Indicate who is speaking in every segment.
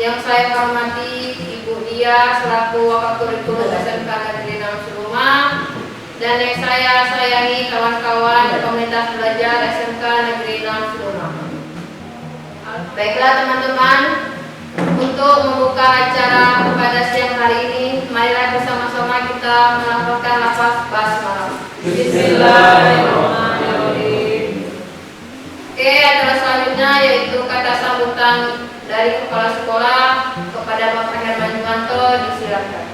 Speaker 1: Yang saya hormati Ibu Dia selaku Wakil Kurikulum SMK Negeri 6 Seruma, dan yang saya sayangi kawan-kawan komunitas belajar SMK Negeri 6 Seruma. Baiklah teman-teman, untuk membuka acara pada siang hari ini, marilah bersama-sama kita melafalkan lafaz basmalah. Bismillahirrahmanirrahim. Oke, acara selanjutnya yaitu kata sambutan dari kepala sekolah kepada Bapak Herman Jumanto, disilakan.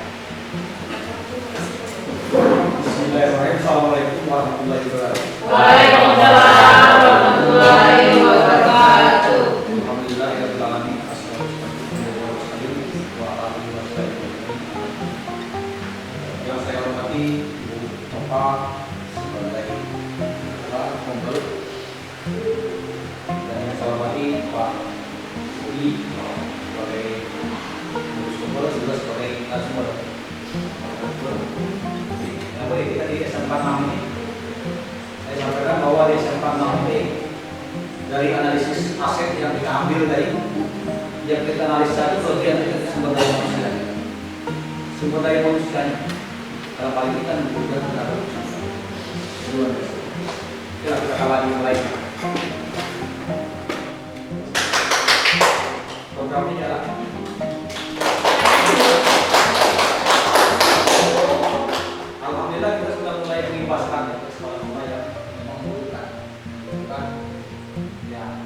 Speaker 2: Bismillahirrahmanirrahim. Assalamualaikum warahmatullahi wabarakatuh.
Speaker 1: Waalaikumsalam warahmatullahi wabarakatuh.
Speaker 2: Alhamdulillahirabbil alamin. Yang saya hormati Ibu Bapak sebagai kepala pembalut, dan yang saya hormati Pak Budi sebagai pengurus pembalut, juga sebagai narasumber. Kita di SMK 6 ini, saya sampaikan bahwa di SMK 6 ini dari analisis aset yang kita ambil dari yang kita analisa itu bagian dari sumber daya manusia. Sumber daya manusianya dalam hal ini kan bukan tenaga kerja. Kita kalah di yang lain. Programnya jalan. Alhamdulillah kita sudah mulai mengimpaskan sekolah-sekolah yang memang membutuhkan ya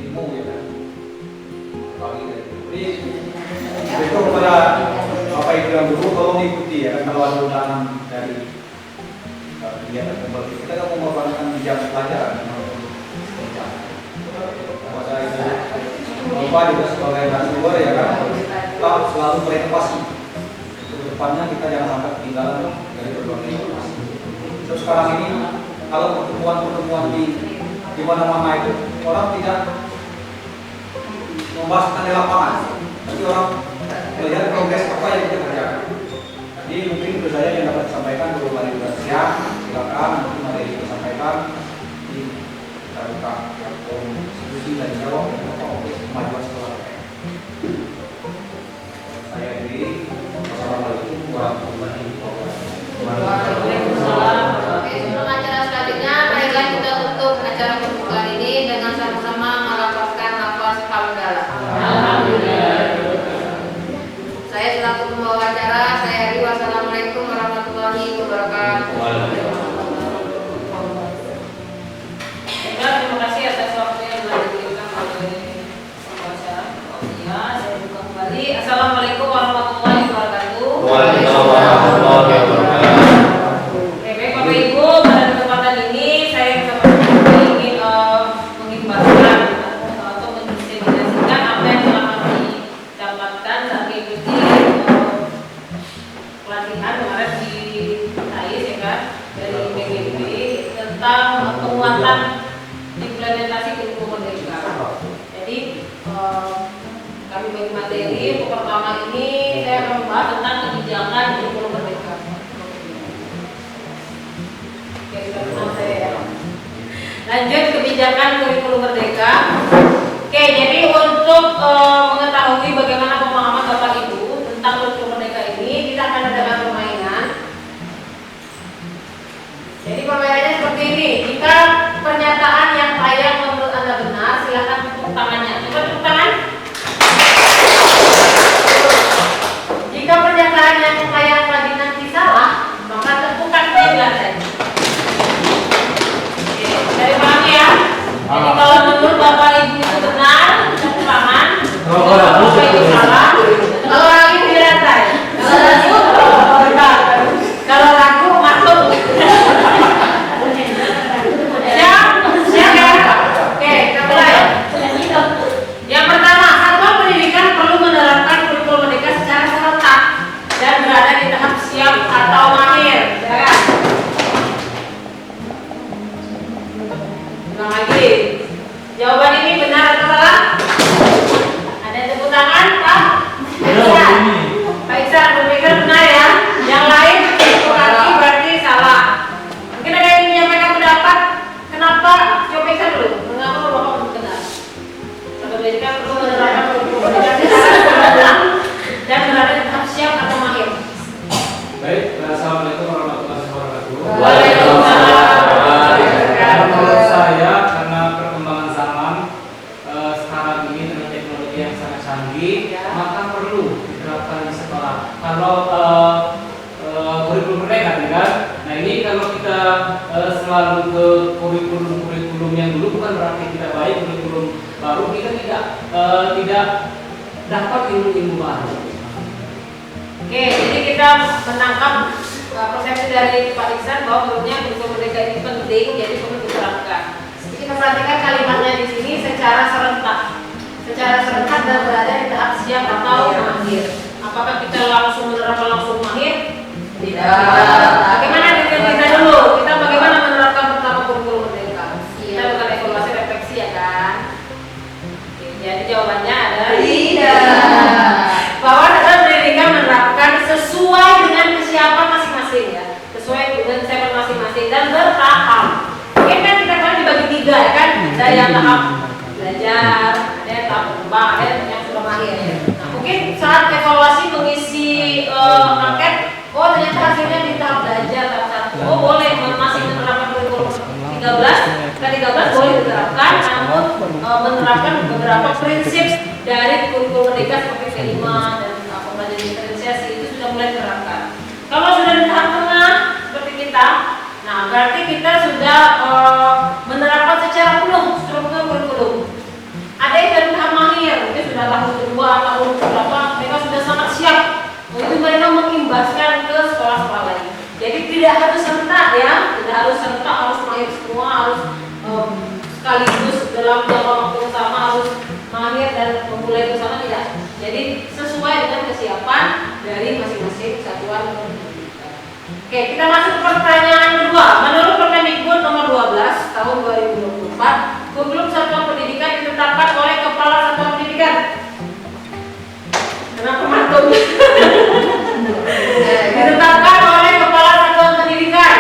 Speaker 2: ilmu ya kan bagi dari itu kepada Bapak Ibu yang dulu tolong ikuti ya kan, kalau ada undangan dari kegiatan kembali kita kan mau melakukan jam pelajaran kepada Ibu Bapak juga sebagai narasumber ya kan, kita selalu berinovasi untuk depannya, kita jangan sampai ketinggalan dari berbagai informasi. Terus sekarang ini kalau pertemuan-pertemuan di mana-mana itu orang tidak membahas tentang di lapangan, tapi orang melihat progres apa yang kita kerjakan. Jadi mungkin itu saja yang dapat disampaikan. Belum ada juga siap, silakan nanti materi kita sampaikan di kita buka diskusi dan jawab kemajuan sekolah. Saya diri. Assalamualaikum warahmatullahi wabarakatuh.
Speaker 1: Waalaikumsalam. Oke, sebelum acara selanjutnya, marilah kita tutup acara pembukaan ini dengan sama-sama melafazkan lafaz hamdalah. Alhamdulillah. Saya selaku pembawa acara, saya Ari. Wassalamualaikum warahmatullahi wabarakatuh.
Speaker 3: Terima kasih atas waktu yang telah diberikan oleh pembawa acara. Saya buka kembali. Assalamualaikum warahmatullahi wabarakatuh.
Speaker 2: Waalaikumsalam warahmatullahi wabarakatuh.
Speaker 3: Baik Bapak Ibu, pada kesempatan ini saya ingin mengimbaskan atau mendiseminasikan apa yang telah kami dapatkan saat mengikuti pelatihan kemarin di TAIS ya kan, dari BGB tentang penguatan implementasi kurikulum merdeka. Jadi kami bagi materi untuk pertama ini saya akan membahas tentang kebijakan kurikulum merdeka. Lanjut, kebijakan kurikulum merdeka. Oke, jadi untuk mengetahui bagaimana pemahaman Bapak Ibu tentang kurikulum merdeka ini, kita akan adakan permainan. Jadi permainannya seperti ini. Jika pernyataan yang saya menurut Anda benar, silakan tepuk tangannya. Coba tepuk tangan. Jika pernyataan yang saya tadi nanti salah, maka tepukan di lantai. Dari paham ya? Jadi kalau menurut Bapak Ibu itu benar, tepuk tangan. Kalau Bapak Ibu salah, kalau ragu di lantai. Kalau ragu masuk. Siap ya? Oke, kita mulai. Yang pertama, satuan pendidikan perlu menerapkan kurikulum merdeka secara serentak dan berada di tahap siap atau mahir. Ya kan? Ulang lagi. Jawaban ini benar atau salah? Ada yang tepuk tangan, Pak? Pak Iksan berpikir benar ya. Yang lain tepuk kaki berarti salah. Mungkin ada yang menyampaikan pendapat. Kenapa? Coba Iksan dulu. Mengapa Bapak benar? Pendidikan perlu menerapkan kurikulum merdeka secara
Speaker 4: baru kita tidak dapat ilmu-ilmu baru.
Speaker 3: Oke, jadi kita menangkap persepsi dari Pak Iksan bahwa menurutnya kurikulum merdeka ini penting, jadi perlu diterapkan. Kita perhatikan kalimatnya di sini secara serentak dan berada di tahap siap atau mahir. Apakah kita langsung menerapkan langsung mahir? Tidak. Bagaimana dengan kita dulu? Kita bagaimana menerapkan pertama kurikulum merdeka? Kita lakukan evaluasi refleksi ya kan? Oke, jadi jawabannya adalah tidak. Bahwa dalam pendidikan menerapkan sesuai dengan kesiapan masing-masing ya, sesuai dengan kesiapan masing-masing dan bertahap. Mungkin kan kita kan dibagi tiga ya kan, ada yang tahap belajar, ada yang tahap berkembang, ada yang sudah mahir. Nah, mungkin saat evaluasi mengisi angket, oh ternyata hasilnya di tahap belajar tahap 1. Oh boleh masih menerapkan kurikulum 13 boleh diterapkan, namun menerapkan beberapa prinsip dari kurikulum merdeka seperti kelima dan pembelajaran diferensiasi itu sudah mulai diterapkan. Kalau sudah di tahap tengah seperti kita, nah berarti kita sudah menerapkan secara penuh struktur kurikulum. Ada yang dari tahap mahir, mungkin sudah tahun kedua, tahun berapa, mereka sudah sangat siap. Itu mereka mengimbaskan ke sekolah-sekolah lain. Jadi tidak harus serentak ya, tidak harus serentak, harus mahir semua, harus sekaligus dalam jangka waktu yang sama harus mahir dan memulai bersama, tidak. Jadi sesuai dengan kesiapan dari masing-masing satuan pendidikan. Oke, kita masuk ke pertanyaan kedua. Menurut Permendikbud nomor 12 tahun 2024, kurikulum satuan pendidikan ditetapkan oleh kepala satuan pendidikan. Kenapa matung? Ditetapkan oleh kepala satuan pendidikan.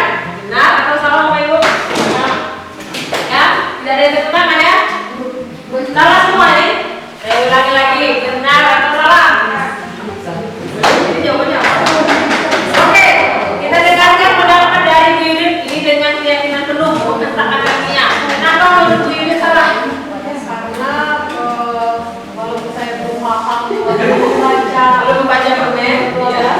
Speaker 3: Benar atau salah Bapak Ibu? Ya, tidak ada yang tertentu ya? Salah semua nih. Saya ulangi lagi, benar atau salah? Ini jawabannya apa? Oke, kita dengarkan pendapat dari Bu Yudit ini dengan keyakinan penuh, tentang ilmiah. Kenapa menurut Bu Yudit salah?
Speaker 1: Karena walaupun saya belum paham belum membaca permen,
Speaker 3: Ya.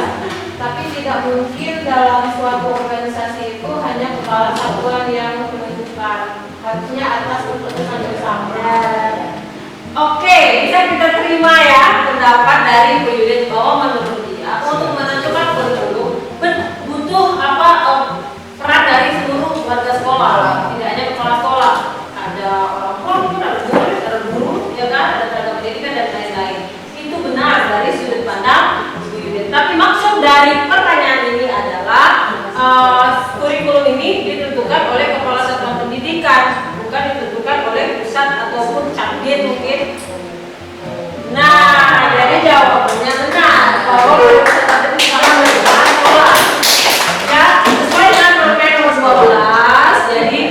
Speaker 1: tapi tidak mungkin dalam suatu organisasi itu hanya kepala satuan yang menentukan, harusnya atas keputusan bersama.
Speaker 3: Oke, bisa kita terima ya pendapat dari Bu Yudit bahwa menurut dia untuk menentukan kurikulum butuh peran dari seluruh warga sekolah, tidak hanya kepala sekolah, ada orang tua, ada murid, ada guru, ya kan, ada tenaga pendidikan dan lain-lain. Itu benar dari sudut pandang Bu Yudit. Tapi maksud dari pertanyaan ini adalah kurikulum ini ditentukan oleh kepala satuan pendidikan, bukan ditentukan oleh pusat ataupun Cakdin mungkin. Nah, jadi jawabannya benar bahwa kurikulum satuan pendidikan merupakan sekolah. Ya, sesuai dengan Permen nomor 12. Jadi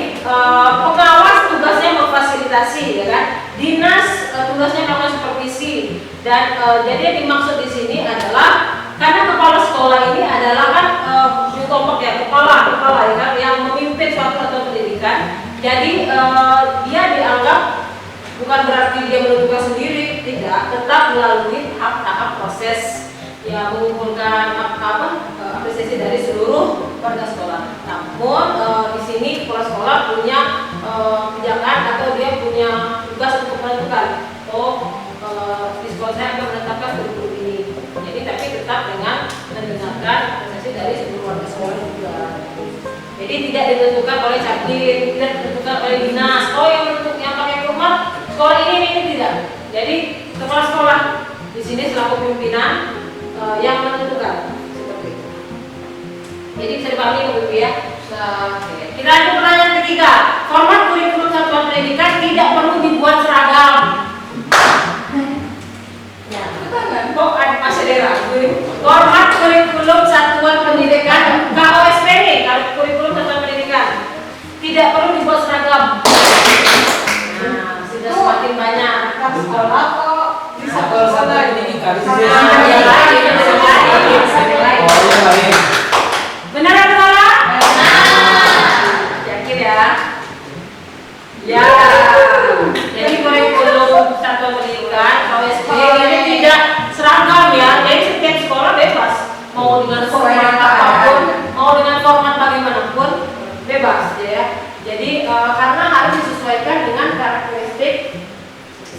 Speaker 3: pengawas tugasnya memfasilitasi, ya kan? Dinas tugasnya melakukan supervisi dan jadi yang dimaksud di sini adalah karena kepala sekolah ini adalah kan kelompok ya kepala ya kan yang memimpin suatu satuan pendidikan. Jadi dia dianggap bukan berarti dia menentukan sendiri, tidak, tetap melalui tahap proses ya mengumpulkan apresiasi dari seluruh warga sekolah. Namun di sini kepala sekolah punya kebijakan atau dia punya tugas untuk menentukan di sekolah saya akan menetapkan kurikulum ini. Jadi tapi tetap dengan mendengarkan apresiasi dari seluruh warga sekolah juga. Jadi tidak ditentukan oleh Cakdin, tidak ditentukan oleh dinas. Oh yang menentukan yang pakai rumah sekolah ini tidak. Jadi kepala sekolah di sini selaku pimpinan yang menentukan seperti itu. Jadi bisa dipahami Ibu ya. Kita lanjut pertanyaan ketiga. Format kurikulum satuan pendidikan tidak perlu dibuat seragam. Ya, kok ada masih daerah. Format kurikulum satuan pendidikan KOSP nih, kurikulum satuan pendidikan tidak perlu dibuat seragam. Nah, sudah semakin banyak
Speaker 1: Sekolah kok bisa
Speaker 4: Sekolah ini kan.
Speaker 3: Benar atau salah? Yakin ya? Ya. Jadi kurikulum satuan pendidikan KOSP ini tidak seragam ya. Jadi setiap sekolah bebas mau dengan format apapun, mau dengan format bagaimanapun bebas ya. Jadi karena harus disesuaikan dengan karakteristik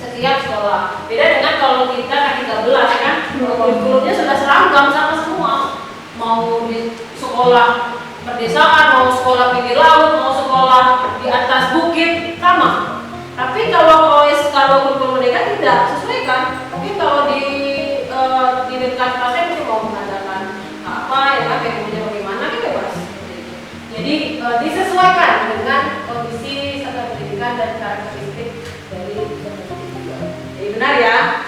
Speaker 3: setiap sekolah. Beda dengan kalau kita K13 kan, kurikulumnya sudah seragam sama semua. Mau di sekolah perdesaan, mau sekolah pinggir laut, mau sekolah di atas bukit, sama. Tapi kalau OS, kalau kurikulum Merdeka tidak sesuaikan. Mungkin kalau di dekat pasien itu mau mengadakan apa ya kan, kemudian bagaimana kan bebas. Jadi disesuaikan dengan kondisi satuan pendidikan dan karakteristik dari pendidik juga. Jadi benar ya.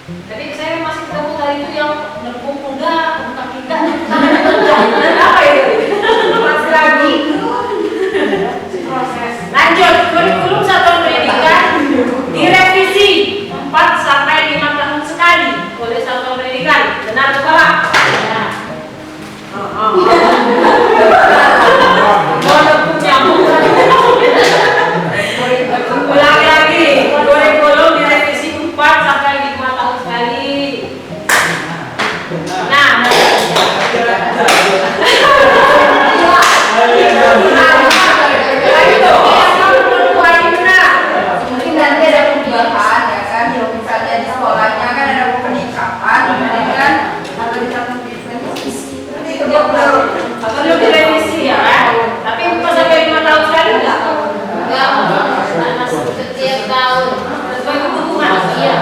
Speaker 3: Tadi saya masih ketemu tadi itu yang nerpung kuda, kaki apa itu? Masih lagi proses. Lanjut, kurikulum satuan pendidikan direvisi 4 sampai 5 tahun sekali oleh satuan pendidikan. Benar atau salah? Ya. Ulang lagi, kurikulum direvisi 4 sampai 5 tahun sekali. Nah,
Speaker 1: Mungkin nanti ada perubahan ya kan, kalau misalnya di sekolahnya kan ada peningkatan, kan atau di satu nanti kerja
Speaker 3: perlu direvisi ya kan? Tapi 4 sampai 5 tahun sekali enggak?
Speaker 1: setiap tahun.
Speaker 3: Sesuai kebutuhan.
Speaker 1: Iya.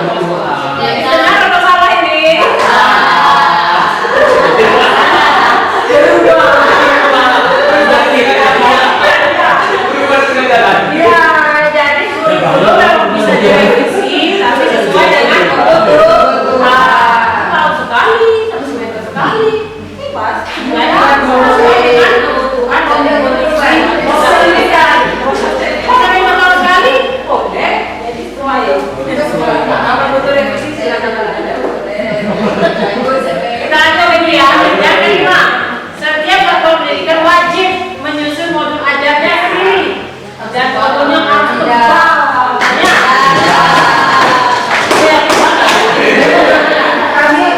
Speaker 3: Jadi benar atau salah ini? Iya, jadi kurikulum memang bisa direvisi, tapi sesuai dengan kebutuhan. Tahun sekali, 1 semester sekali, bebas. Sesuai dengan kebutuhan dan kondisi. Kalau 5 tahun sekali, boleh. Jadi sesuai. Apa butuh revisi silakan. Kita lanjut lagi ya. Yang kelima, setiap satuan pendidikan wajib menyusun modul ajarnya sendiri. Dan modulnya harus tebal.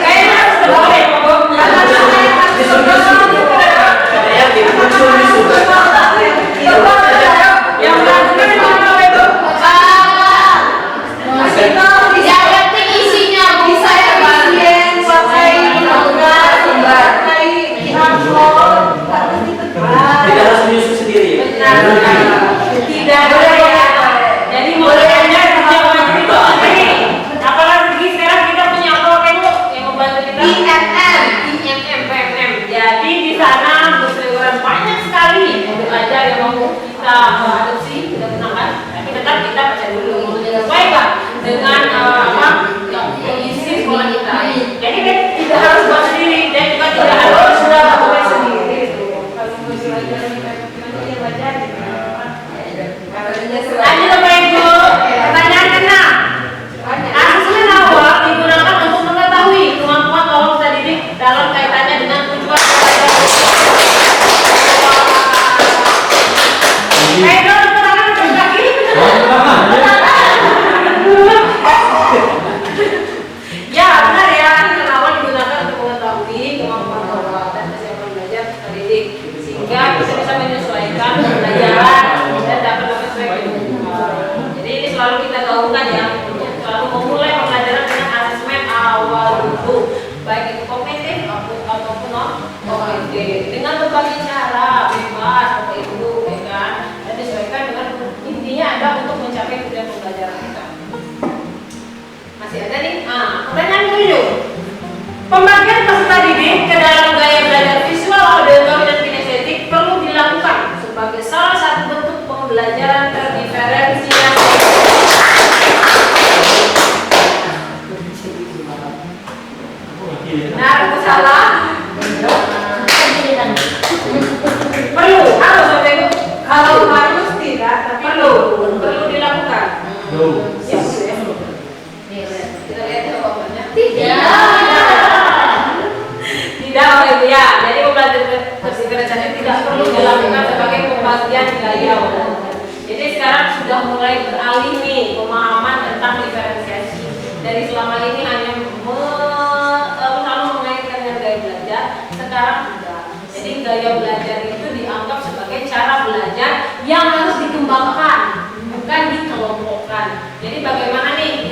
Speaker 3: Kayaknya harus tebal deh, Pak. Karena saya harus tebal. Yang benar itu
Speaker 1: Yang penting isinya bisa ya Pak.
Speaker 4: Tidak harus menyusun sendiri.
Speaker 3: Tidak boleh ya. Jadi modalnya kerja wajib itu ini. Apalagi sekarang kita punya apa itu yang membantu kita? IMM, PMM. Jadi di sana berseliweran banyak sekali modul ajar yang mau kita adopsi, kita gunakan. Tapi tetap kita baca dulu. Baik Pak, dengan kondisi sekolah kita. Jadi tidak harus buat sendiri dan juga tidak harus sudah boleh sendiri. Lanjut Bapak Ibu, pertanyaan ke-6. Asesmen awal digunakan untuk mengetahui kemampuan tokoh peserta didik dalam kaitannya dengan tujuan pembelajaran. Pertanyaan terus lagi. Ya benar ya, asesmen awal digunakan untuk mengetahui kemampuan tokoh dan kesiapan belajar peserta didik sehingga bisa menyesuaikan pembelajaran dan dapat sesuai kebutuhan. Jadi ini selalu kita gaungkan ya, untuk selalu memulai pembelajaran dengan asesmen awal dulu, baik itu kognitif ataupun non kognitif, dengan berbagai cara bebas seperti itu, ya kan, dan disesuaikan dengan intinya ada untuk mencapai tujuan pembelajaran kita. Masih ada nih, pertanyaan 7. Pembagian peserta didik ke dalam gaya belajar visual, auditory dan kinestetik perlu dilakukan sebagai salah satu bentuk pembelajaran terdiferensiasi. Benar atau salah? Perlu, harus Bapak Ibu. Kalau harus tidak, tapi perlu dilakukan. Ya, kita lihat jawabannya. Tidak Bapak Ibu ya. Jadi pembelajaran terdiferensiasi tidak perlu dilakukan sebagai pembagian gaya belajar. Jadi sekarang sudah mulai beralih nih pemahaman tentang diferensiasi. Dari selama ini hanya selalu mengaitkan dengan gaya belajar, sekarang tidak. Jadi gaya belajar itu dianggap sebagai cara belajar yang harus dikembangkan, bukan dikelompokkan. Jadi bagaimana nih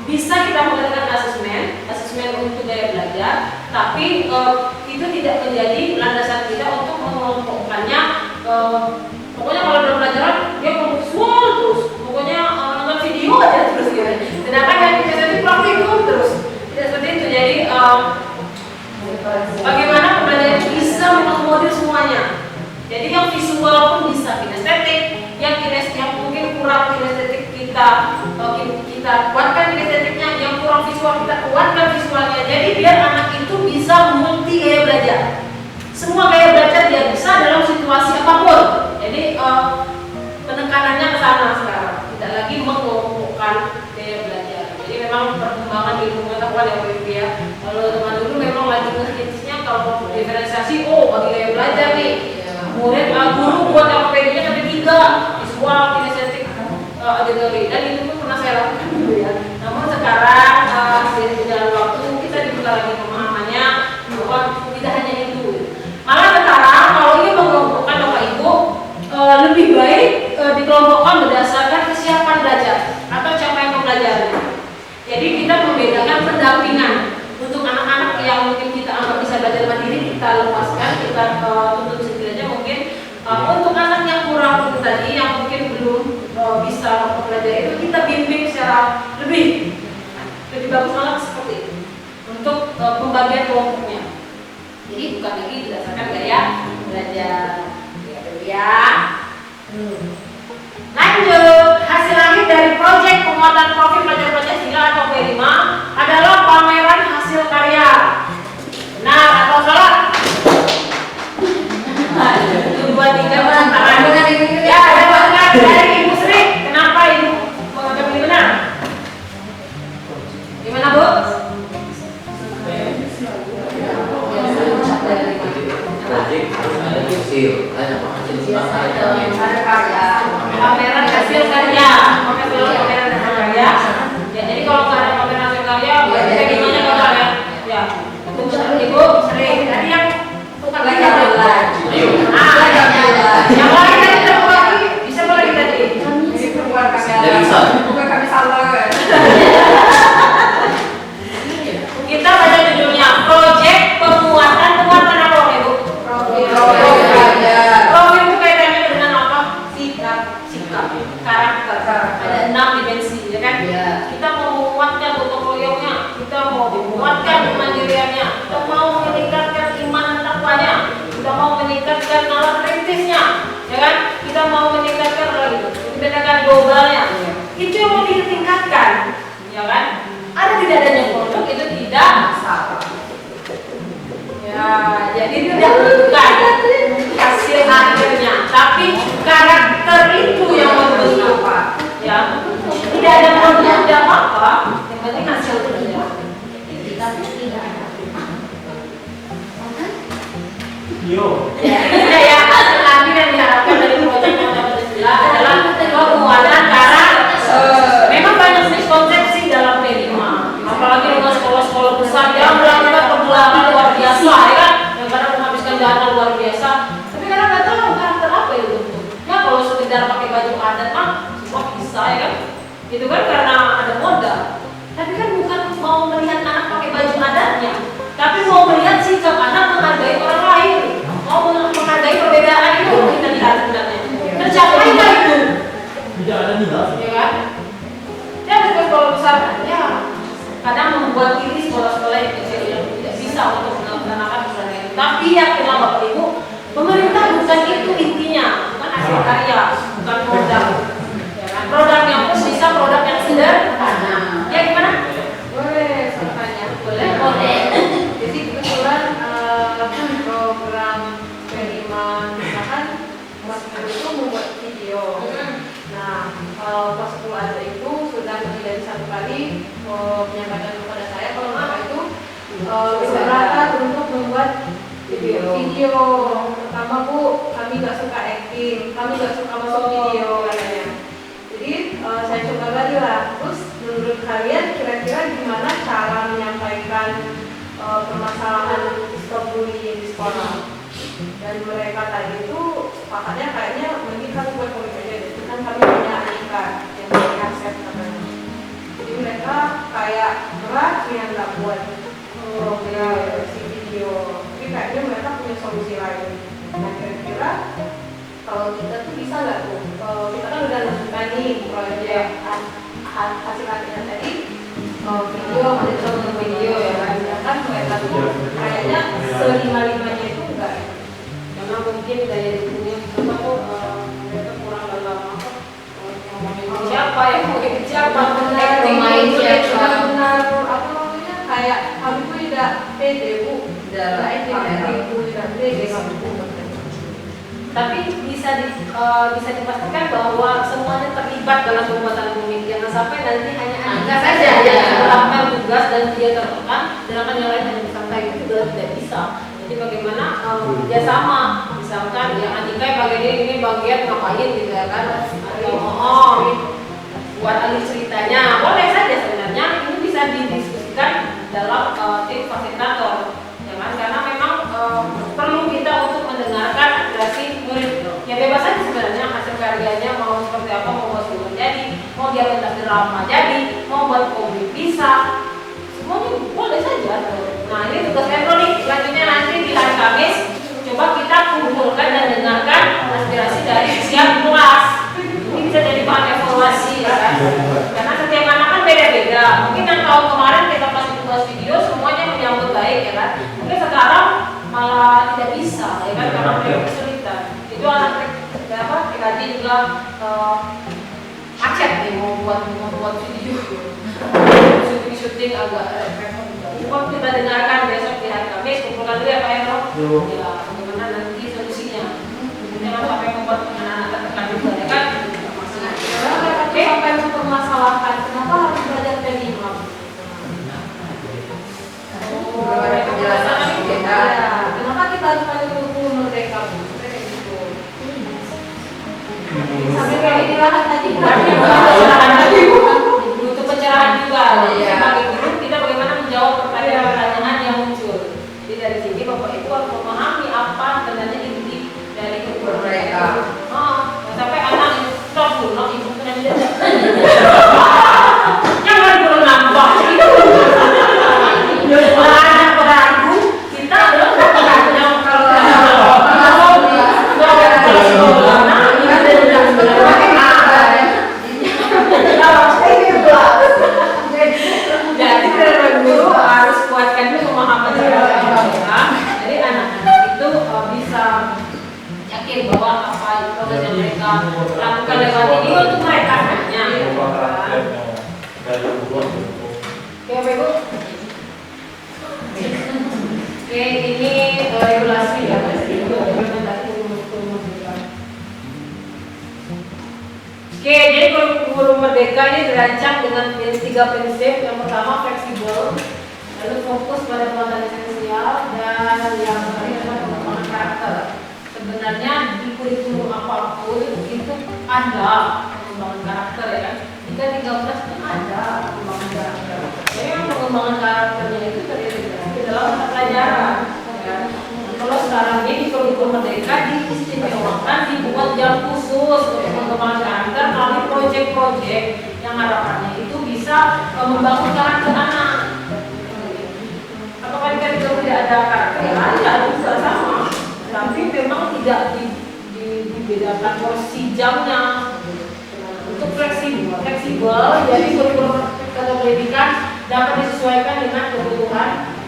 Speaker 3: bisa kita mengadakan asesmen untuk gaya belajar, tapi itu tidak menjadi landasan kita untuk mengelompokkannya. Pokoknya kalau dalam pelajaran dia ngomong semua terus, pokoknya nonton video aja terus gitu. Sedangkan yang kita itu praktikum terus, tidak seperti itu. Jadi bagaimana pembelajaran itu bisa mengakomodir semuanya. Jadi yang visual pun bisa kinestetik, yang mungkin kurang kinestetik kita kuatkan kinestetiknya, yang kurang visual kita kuatkan visualnya. Jadi biar anak itu bisa multi gaya belajar. Semua gaya belajar dia bisa dalam situasi apapun. Jadi penekanannya ke sana sekarang, tidak lagi mengelompokkan gaya belajar. Jadi memang perkembangan di ilmu pengetahuan yang berbeda ya. Kalau teman dulu memang lagi ngehitsnya kalau diferensiasi, bagi gaya belajar nih. Murid guru buat LPD-nya sampai 3 visual, kinestetik, auditory, dan itu pun pernah saya lakukan dulu ya. Namun sekarang seiring berjalan waktu kita dibuka lagi pemahamannya bahwa tidak hanya itu. Malah sekarang kalau ingin mengelompokkan Bapak Ibu lebih baik dikelompokkan berdasarkan kesiapan belajar atau capaian pembelajaran. Jadi kita membedakan pendampingan untuk anak-anak yang mungkin kita anggap bisa belajar mandiri, kita lepaskan, kita tuntut setidaknya mungkin. Untuk anak yang kurang itu tadi, yang mungkin belum bisa belajar itu, kita bimbing secara lebih bagus malah seperti itu untuk pembagian kelompoknya. Jadi bukan lagi berdasarkan gaya belajar ya. Lanjut, hasil akhir dari proyek penguatan profil pelajar Pancasila atau P5 adalah pameran hasil karya. Benar atau salah? 1, 2, 3 tangan. Ya, ada dari Ibu Sri. Kenapa Ibu menganggap ini benar? Gimana Bu?
Speaker 5: Proyek harus ada hasil, ada
Speaker 1: karya.
Speaker 3: Pameran hasil karya. Oke, selalu pameran hasil karya. Ya, jadi kalau nggak ada pameran hasil karya, berarti kayak gimana gagal ya? Ya, itu Ibu sering. Tadi yang tukang lagi jalan. Yang lain tadi terlalu lagi, bisa boleh kita tadi.
Speaker 5: Jadi bisa.
Speaker 1: Bukan kami salah.
Speaker 3: Kita baca judulnya, proyek penguatan apa Ibu? Profil itu kaitannya dengan apa? Sikap, karakter. Ada 6 dimensi, ya kan? Kita mau menguatkan gotong royongnya, kita mau menguatkan kemandiriannya, kita mau meningkatkan iman dan takwanya, kita mau meningkatkan nalar kritisnya, ya kan? Kita mau meningkatkan pendidikan globalnya. Itu yang mau ditingkatkan, ya kan? Ada tidak adanya produk itu tidak salah. Ya, jadi itu tidak menentukan hasil akhirnya, tapi karakter itu yang membentuk. Ya, tidak ada produk tidak apa-apa, yang penting hasil itu tidak.
Speaker 4: Yo.
Speaker 3: Ya, hasil akhir yang diharapkan dari proyek Pancasila adalah penguatan karakter. Memang banyak miskonsepsi dalam P5, apalagi dengan sekolah-sekolah besar yang melakukan pergelaran luar biasa, ya kan? Yang kadang menghabiskan dana luar biasa, tapi kadang nggak tahu karakter apa itu. Ya kalau sekedar pakai baju adat mah semua bisa, ya kan? Itu kan karena ada modal. Tapi kan bukan mau melihat anak pakai baju adatnya, tapi mau melihat sikap anak menghargai orang lain, mau menghargai perbedaan itu kita lihat sebenarnya. Tercapai nggak itu?
Speaker 4: Tidak ada nilai.
Speaker 3: Ya kan? Ya sekolah besar ya kadang membuat iri sekolah-sekolah yang kecil yang tidak bisa untuk melaksanakan program itu. Tapi yakinlah Bapak Ibu, pemerintah bukan itu intinya, bukan hasil karya, bukan produk. Ya kan? Produknya pun bisa produk yang sederhana. Ya gimana?
Speaker 1: Boleh, saya tanya.
Speaker 3: Boleh.
Speaker 1: Jadi kebetulan program P5 misalkan Mas Guru itu membuat video. Nah, pas itu ada itu sudah lebih dari 1 kali menyampaikan kepada saya kalau Bapak itu keberatan untuk membuat video. Pertama Bu, kami nggak suka acting, kami nggak suka masuk video katanya. Jadi saya coba lagi lah. Terus menurut kalian kira-kira gimana cara menyampaikan permasalahan stop bullying di sekolah? Dan mereka tadi itu sepakatnya kayaknya mending kami buat komik aja deh. Kan kami punya Anika yang dari Asep katanya. Jadi mereka
Speaker 3: ternyata kayak berat yang nggak buat si video. Tapi kayaknya mereka punya solusi lain. Nah kira-kira kalau kita tuh bisa nggak tuh? Kita kan udah nonton nih proyek hasil latihan tadi. Video, ada video ya kan mereka tuh kayaknya selima-limanya itu enggak ya. Karena mungkin daya dukungnya kita tuh mereka kurang dalam siapa yang mau siapa
Speaker 1: pemain siapa
Speaker 3: benar apa namanya kayak kami tuh tidak pede bu tidak pede tapi bisa dipastikan bahwa semuanya terlibat dalam pembuatan komik. Jangan sampai nanti hanya Andika saja yang melakukan tugas dan dia tertekan, sedangkan yang lain hanya bersantai. Itu tidak bisa. Jadi bagaimana kerjasama, misalkan ya Andika bagian ini bagian ngapain gitu ya kan, atau buat alur ceritanya, boleh saja sebenarnya ini bisa didiskusikan dalam tim fasilitator, ya kan? Karena memang perlu kita untuk mendengarkan aspirasi murid. Ya bebas saja sebenarnya hasil karyanya mau seperti apa, mau buat film jadi, mau dia pentas drama jadi, mau buat komik bisa, semuanya boleh saja. Nah ini tugas Endro nih, selanjutnya nanti di hari Kamis coba kita kumpulkan dan dengarkan aspirasi dari setiap kelas. Ini bisa jadi bahan evaluasi ya kan? Karena setiap anak kan beda-beda. Mungkin yang tahun kemarin kita kasih tugas video semuanya menyambut baik ya kan? Mungkin sekarang malah tidak bisa ya kan, karena mereka kesulitan. Itu anak tadi juga macet nih mau buat video syuting agak repot. Coba kita dengarkan besok di hari Kamis, kumpulkan dulu ya Pak Eno. Ya bagaimana nanti solusinya. Jangan sampai membuat anak-anak tertekan juga ya kan. Oke, sampai mempermasalahkan kenapa harus belajar teknik. Kenapa kita harus belajar buku merdeka? Sampai kayak ini lahan tadi butuh pencerahan juga. Sebagai guru kita bagaimana menjawab pertanyaan-pertanyaan yang muncul. Jadi dari sini Bapak Ibu harus memahami apa sebenarnya inti dari guru mereka. Sampai anak stop dulu, ibu kena diajak. Jangan perlu nambah. Anak peragu kita adalah yang kalau jadi guru harus kuatkan pemahaman mereka. Jadi anak-anak itu bisa yakin bahwa apa itu yang mereka lakukan lewat ini untuk mereka hanya. Oke, Bapak Ibu. Oke, ini regulasi ya. Oke, jadi kurikulum merdeka ini dirancang dengan 3 prinsip. Yang pertama fleksibel, lalu fokus pada penguatan esensial, dan yang terakhir adalah pengembangan karakter. Sebenarnya di kurikulum apapun itu ada pengembangan karakter ya kan. Jika 13 pun ada pengembangan karakter. Jadi yang pengembangan karakternya itu terdiri dari dalam mata pelajaran. Ya. Kalau sekarang ini di kurikulum merdeka diistimewakan dibuat jam khusus untuk pengembangan karakter melalui proyek-proyek yang harapannya itu bisa membangun karakter anak. Apakah kita tidak ada karakter? Ya ada juga sama, tapi memang tidak dibedakan porsi jamnya. Untuk fleksibel, jadi kurikulum pendidikan dapat disesuaikan dengan kebutuhan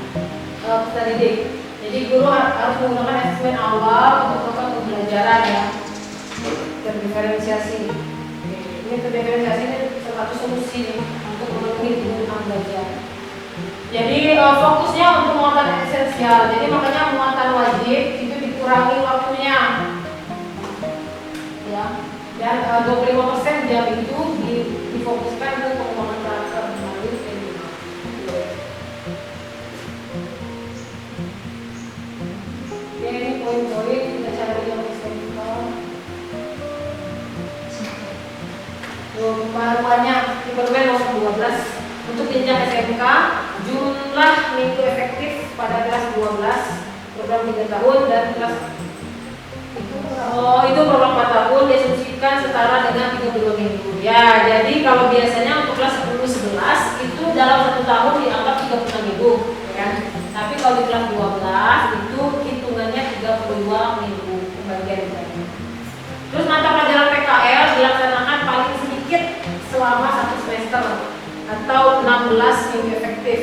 Speaker 3: peserta didik. Jadi guru harus menggunakan asesmen awal untuk melakukan pembelajaran ya, terdiferensiasi. Ini terdiferensiasi ini salah satu solusi untuk memenuhi kebutuhan belajar. Jadi fokusnya untuk muatan esensial. Jadi makanya muatan wajib itu dikurangi waktunya, ya. Dan 25% jam itu difokuskan untuk pengembangan karakter melalui seminar. Ini poin-poin kita cari yang SMK. Pembaruannya diperlukan nomor 12 untuk jenjang SMK, jumlah minggu efektif pada kelas 12 program 3 tahun dan kelas Oh, itu program 4 tahun diasumsikan setara dengan 32 minggu. Ya, jadi kalau biasanya untuk kelas 10-11 itu dalam 1 tahun dianggap 36 minggu, ya kan? Tapi kalau di kelas 12 itu hitungannya 32 minggu pembagian. Terus mata pelajaran PKL dilaksanakan paling sedikit selama 1 semester atau 16 minggu efektif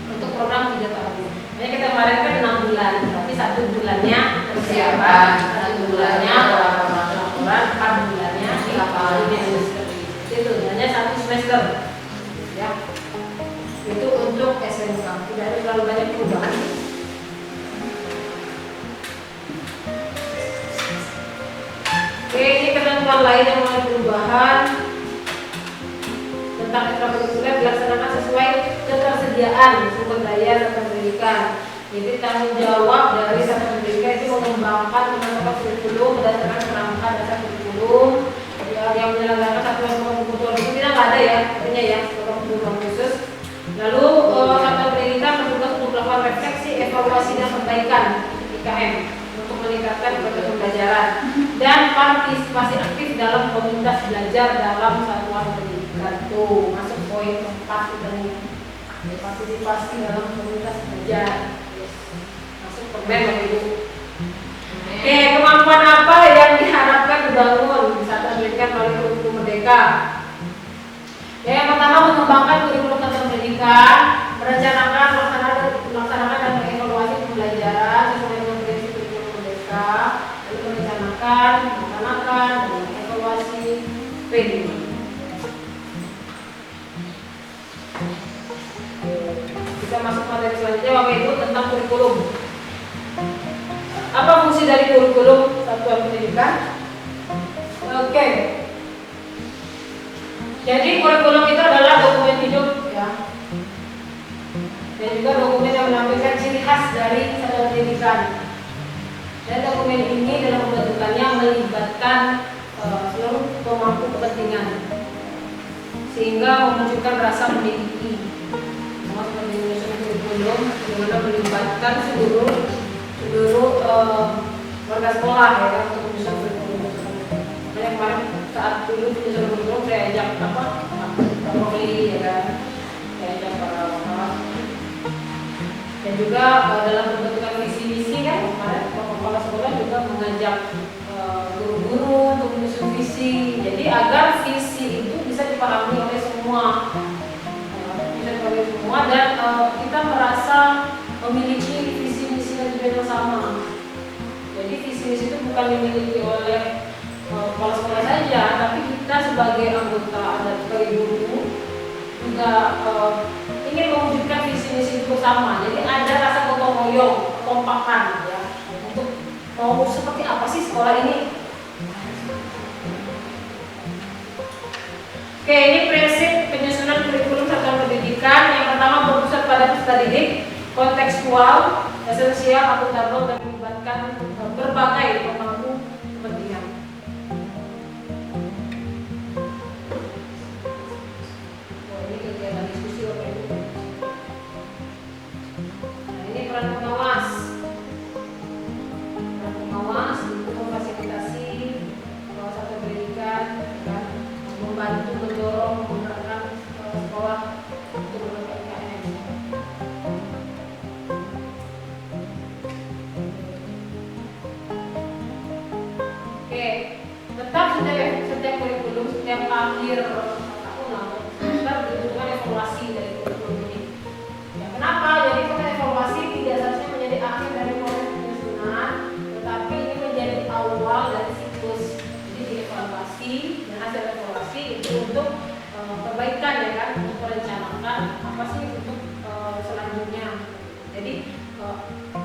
Speaker 3: untuk program 3 tahun. Jadi kita kemarin kan 6 bulan, tapi 1 bulannya persiapan, 1 bulannya laporan, 4 bulannya laporan. Itu hanya 1 semester. Ya. Itu untuk SMK. Tidak ada terlalu banyak perubahan. Oke, ini ketentuan lain yang mulai perubahan tentang ekstrakurikuler dilaksanakan sesuai ketersediaan sumber daya satuan pendidikan. Jadi tanggung jawab dari satuan pendidikan itu mengembangkan penerapan kurikulum berdasarkan kerangka dasar kurikulum yang menyelenggarakan satuan kebutuhan itu tidak ada ya, artinya ya kebutuhan khusus. Lalu satuan pendidikan bertugas untuk melakukan refleksi, evaluasi dan perbaikan IKM untuk meningkatkan kualitas pembelajaran dan partisipasi aktif dalam komunitas belajar dalam satuan pendidikan. Tuh masuk poin 4 kita nih, partisipasi dalam komunitas belajar. Masuk permen Ibu. Oke, kemampuan apa yang diharapkan dibangun di satuan pendidikan melalui kurikulum Merdeka? Ya, yang pertama mengembangkan kurikulum satuan pendidikan, merencanakan, melaksanakan dan mengevaluasi pembelajaran sesuai dengan prinsip kurikulum Merdeka, lalu merencanakan, melaksanakan, dan mengevaluasi PD. Kita masuk materi selanjutnya, Bapak Ibu, tentang kurikulum. Apa fungsi dari kurikulum satuan pendidikan? Oke. Jadi kurikulum itu adalah dokumen hidup ya. Dan juga dokumen yang menampilkan ciri khas dari satuan pendidikan. Dan dokumen ini dalam pembentukannya melibatkan seluruh pemangku kepentingan sehingga memunculkan rasa memiliki. Sama seperti menyusun kurikulum di mana melibatkan seluruh warga sekolah ya untuk menyusun kurikulum. Nah, kemarin saat dulu menyusun kurikulum saya ajak Pak Mokli ya kan, saya ajak para wakaf. Dan juga dalam pembentukan visi misi kan kemarin kepala sekolah juga mengajak guru-guru untuk menyusun visi. Jadi agar visi itu bisa dipahami oleh semua, dan kita merasa memiliki visi misi dan tujuan yang sama. Jadi visi misi itu bukan dimiliki oleh kepala sekolah saja, tapi kita sebagai anggota dan sebagai guru juga ingin mewujudkan visi misi itu bersama. Jadi ada rasa gotong royong, kompakan ya, untuk mau seperti apa sih sekolah ini. Oke, ini prinsip penyusunan kurikulum satuan pendidikan. Yang pertama berpusat pada peserta didik, kontekstual, esensial, akuntabel, dan melibatkan berbagai pemangku kepentingan. Ini kegiatan diskusi Bapak Ibu. Nah, ini peran pengawas. Peran pengawas itu memfasilitasi satuan pendidikan, kan? Membantu mendorong menggerakkan sekolah untuk melakukan IKM. Oke, tetap setiap kurikulum, setiap akhir tahun kita dibutuhkan evaluasi dari kurikulum ini. Ya, kenapa? Jadi proses evaluasi tidak seharusnya menjadi akhir dari proses penyusunan, tetapi ini menjadi awal dari siklus. Jadi dievaluasi dan hasil evaluasi itu untuk perbaikan ya kan, untuk merencanakan apa sih untuk selanjutnya. Jadi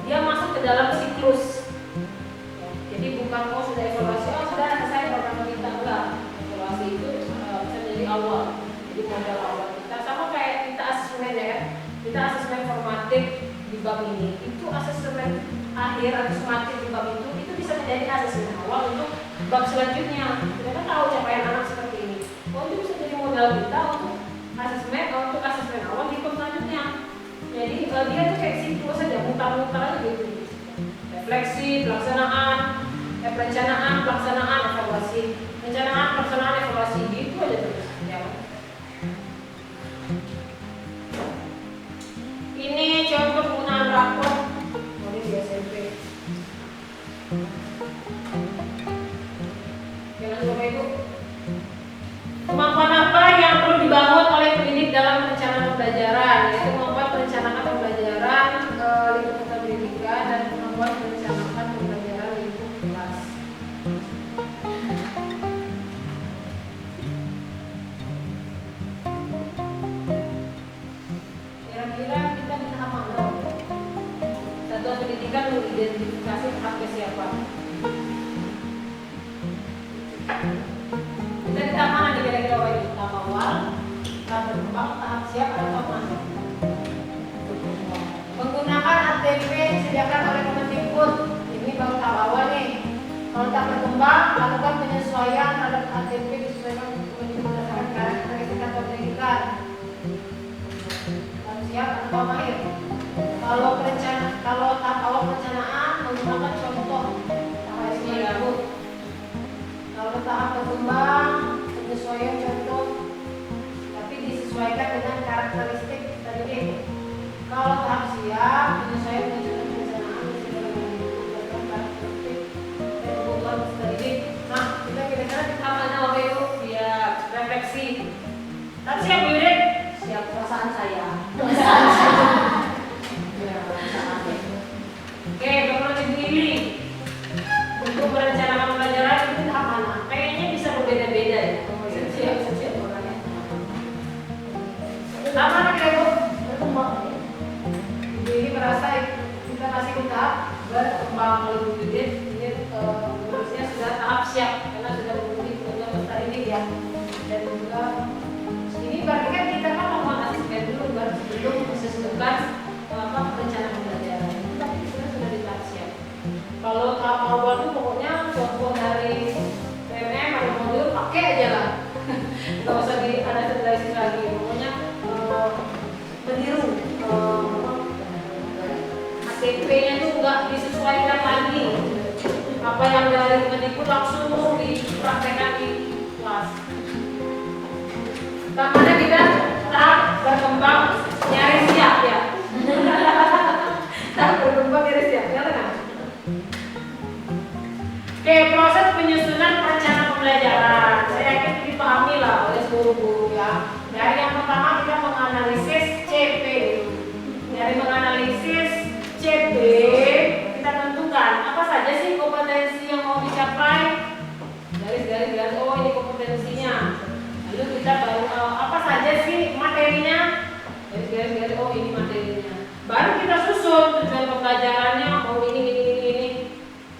Speaker 3: dia masuk ke dalam siklus. Ya, jadi bukan sudah evaluasi, sudah selesai program kita, enggak. Evaluasi itu bisa menjadi awal. Jadi modal awal kita sama kayak kita asesmen ya kan. Kita asesmen formatif di bab ini. Itu asesmen akhir atau sumatif di bab itu bisa menjadi asesmen awal untuk bab selanjutnya. Kita tahu capaian anak seperti ini. Itu bisa jadi modal kita untuk asesmen awal di bab selanjutnya. Jadi dia tuh kayak siklus saja, mutar-mutar aja gitu. Refleksi, pelaksanaan, perencanaan, pelaksanaan, evaluasi. Perencanaan, pelaksanaan, evaluasi gitu aja terus. Ya. Ini contoh penggunaan rapor. Ini di SMP. Jangan lupa itu. Kemampuan apa yang perlu dibangun oleh pendidik dalam perencanaan pembelajaran? Yaitu kemampuan perencanaan pembelajaran lingkup pendidikan dan kemampuan perencanaan pembelajaran lingkup kelas. Kira-kira kita di tahap mana? Satuan pendidikan mengidentifikasi tahap kesiapan. Kita di tahap mana nih kira-kira Wahyu? Tahap awal, tahap berkembang, tahap siap, atau tahap mana? Menggunakan ATP disediakan oleh Kemendikbud. Ini baru tahap awal nih. Kalau tahap berkembang, lakukan penyesuaian terhadap ATP disesuaikan dengan Kemendikbud berdasarkan karakteristik atau pendidikan. Tahap siap atau mahir. Kalau tahap awal perencanaan menggunakan contoh tahap Kemendikbud. Kalau tahap berkembang, penyesuaian contoh, tapi disesuaikan dengan karakteristik tadi. Kalau tahap siap, penyesuaian dengan perencanaan berdasarkan karakteristik dan kebutuhan tadi. Nah, kita kira-kira di tahap mana waktu itu? Siap, refleksi. Tahap siap, Bu Yudit? Siap, perasaan saya. Ya, perasaan. Oke, Bapak Ibu ini untuk merencanakan pelajaran itu tahap mana? Kayaknya bisa berbeda-beda ya. Siap orangnya. Tahap mana kira-kira Bu? Berkembang. Ibu ini merasa kita masih ke tahap berkembang. Kalau Bu Yudit ini harusnya sudah tahap siap karena sudah memenuhi kebutuhan tadi ya. Dan juga ini berarti kan kita kan melakukan asesmen dulu baru sebelum menentukan perencanaan pembelajaran. Tapi kita sudah di tahap siap. Kalau tahap awal itu pokoknya contoh dari PMM atau modul pakai aja lah. Nggak usah dianalisis lagi. Pokoknya meniru ATP-nya itu nggak disesuaikan lagi. Apa yang dari Kemendikbud langsung dipraktekkan di kelas. Namanya kita tahap berkembang nyaris siap ya. Tahap berkembang nyaris siap, ya kan? Oke, proses penyusunan perencanaan pembelajaran. Saya yakin dipahami lah oleh seluruh guru ya. Dari yang pertama kita menganalisis CP. Dari menganalisis CP, kita tentukan apa saja sih kompetensi yang mau dicapai. Garis-garis, oh ini kompetensinya. Lalu kita baru apa saja sih materinya. Garis-garis, oh ini materinya. Baru kita susun tujuan pembelajarannya, oh ini.